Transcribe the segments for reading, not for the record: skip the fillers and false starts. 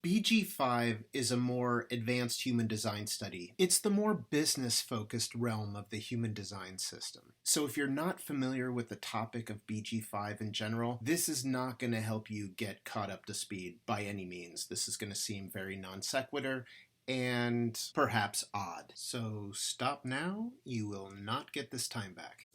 BG5 is a more advanced human design study. It's the more business-focused realm of the human design system. So if you're not familiar with the topic of BG5 in general, this is not going to help you get caught up to speed by any means. This is going to seem very non sequitur and perhaps odd. So stop now, you will not get this time back.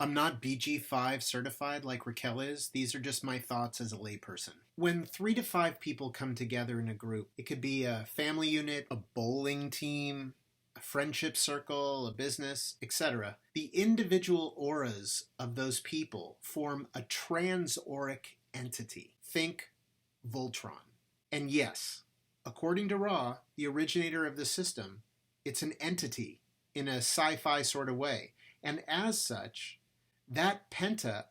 I'm not BG5 certified like Raquel is. These are just my thoughts as a layperson. When 3 to 5 people come together in a group, it could be a family unit, a bowling team, a friendship circle, a business, etc. The individual auras of those people form a transauric entity. Think Voltron. And yes, according to Ra, the originator of the system, it's an entity in a sci-fi sort of way. And as such, that Penta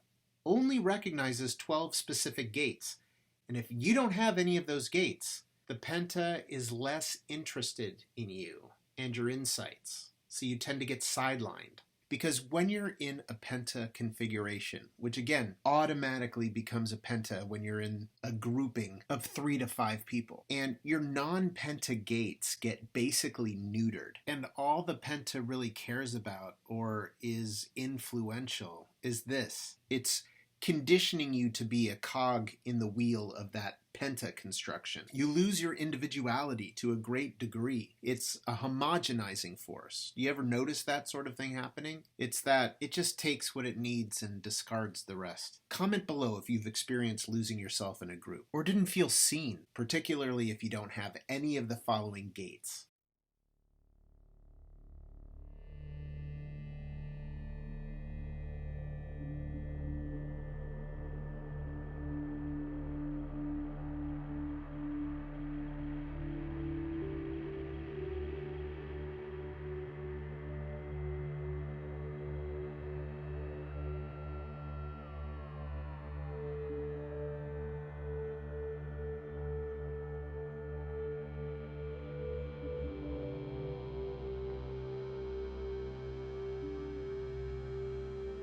only recognizes 12 specific gates. And if you don't have any of those gates, the Penta is less interested in you and your insights. So you tend to get sidelined. Because when you're in a Penta configuration, which again automatically becomes a Penta when you're in a grouping of 3 to 5 people, and your non-Penta gates get basically neutered, and all the Penta really cares about or is influential is this. It's conditioning you to be a cog in the wheel of that Penta construction. You lose your individuality to a great degree. It's a homogenizing force. You ever notice that sort of thing happening? It's that it just takes what it needs and discards the rest. Comment below if you've experienced losing yourself in a group or didn't feel seen, particularly if you don't have any of the following gates.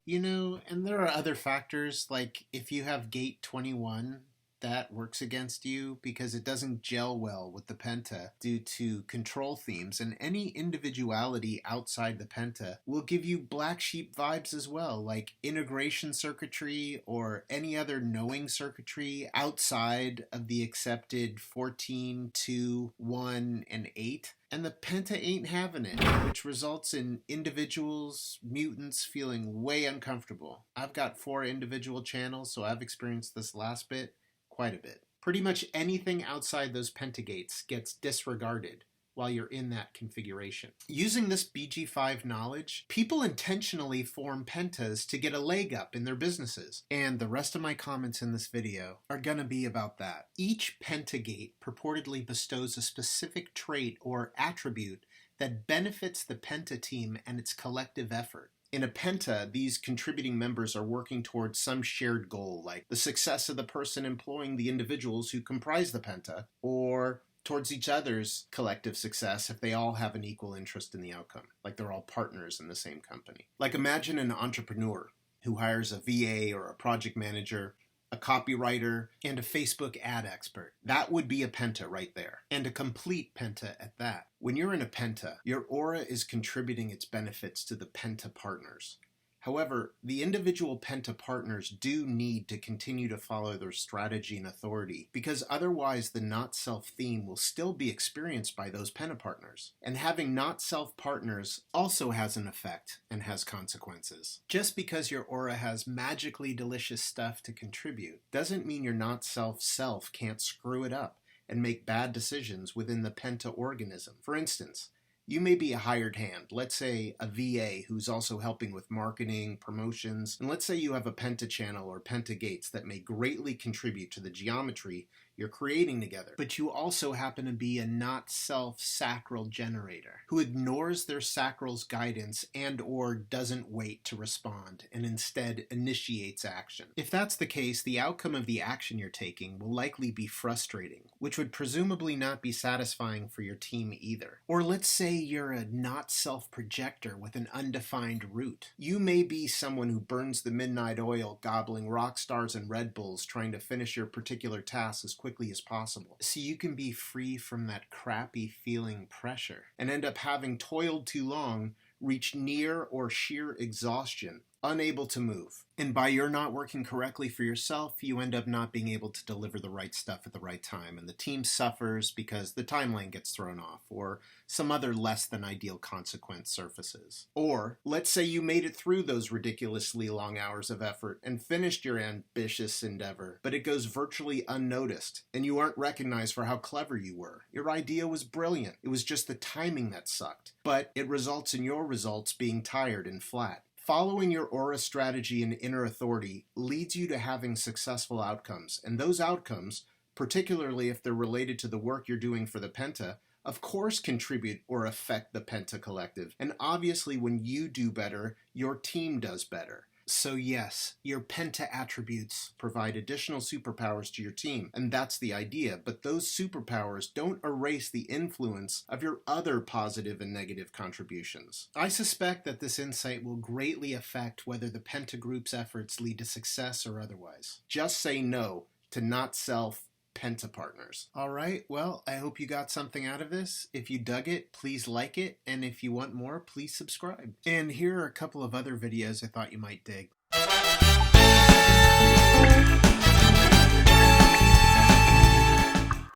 You know, and there are other factors, like if you have gate 21, that works against you because it doesn't gel well with the Penta due to control themes, and any individuality outside the Penta will give you black sheep vibes as well, like integration circuitry or any other knowing circuitry outside of the accepted 14, 2, 1, and 8. And the Penta ain't having it, which results in individuals, mutants, feeling way uncomfortable. I've got 4 individual channels, so I've experienced this last bit quite a bit. Pretty much anything outside those pentagates gets disregarded while you're in that configuration. Using this BG5 knowledge, people intentionally form pentas to get a leg up in their businesses. And the rest of my comments in this video are gonna be about that. Each pentagate purportedly bestows a specific trait or attribute that benefits the Penta team and its collective effort. In a Penta, these contributing members are working towards some shared goal, like the success of the person employing the individuals who comprise the Penta, or towards each other's collective success if they all have an equal interest in the outcome, like they're all partners in the same company. Like imagine an entrepreneur who hires a VA or a project manager, a copywriter, and a Facebook ad expert. That would be a Penta right there, and a complete Penta at that. When you're in a Penta, your aura is contributing its benefits to the Penta partners. However, the individual Penta partners do need to continue to follow their strategy and authority, because otherwise the not-self theme will still be experienced by those Penta partners. And having not-self partners also has an effect and has consequences. Just because your aura has magically delicious stuff to contribute doesn't mean your not-self self can't screw it up and make bad decisions within the Penta organism. For instance, You may be a hired hand, let's say a VA who's also helping with marketing, promotions, and let's say you have a Penta channel or Penta gates that may greatly contribute to the geometry you're creating together. But you also happen to be a not-self sacral generator who ignores their sacral's guidance and or doesn't wait to respond and instead initiates action. If that's the case, the outcome of the action you're taking will likely be frustrating, which would presumably not be satisfying for your team either. Or let's say you're a not-self projector with an undefined route. You may be someone who burns the midnight oil gobbling rock stars and Red Bulls trying to finish your particular task as quickly as possible, so you can be free from that crappy feeling pressure and end up having toiled too long, reach near or sheer exhaustion, unable to move. And by your not working correctly for yourself, you end up not being able to deliver the right stuff at the right time, and the team suffers because the timeline gets thrown off, or some other less than ideal consequence surfaces. Or, let's say you made it through those ridiculously long hours of effort and finished your ambitious endeavor, but it goes virtually unnoticed, and you aren't recognized for how clever you were. Your idea was brilliant. It was just the timing that sucked. But it results in your results being tired and flat. Following your aura strategy and inner authority leads you to having successful outcomes, and those outcomes, particularly if they're related to the work you're doing for the Penta, of course contribute or affect the Penta collective. And obviously when you do better, your team does better. So yes, your Penta attributes provide additional superpowers to your team, and that's the idea, but those superpowers don't erase the influence of your other positive and negative contributions. I suspect that this insight will greatly affect whether the Penta group's efforts lead to success or otherwise. Just say no to not self Penta partners. Alright, well, I hope you got something out of this. If you dug it, please like it, and if you want more, please subscribe. And here are a couple of other videos I thought you might dig.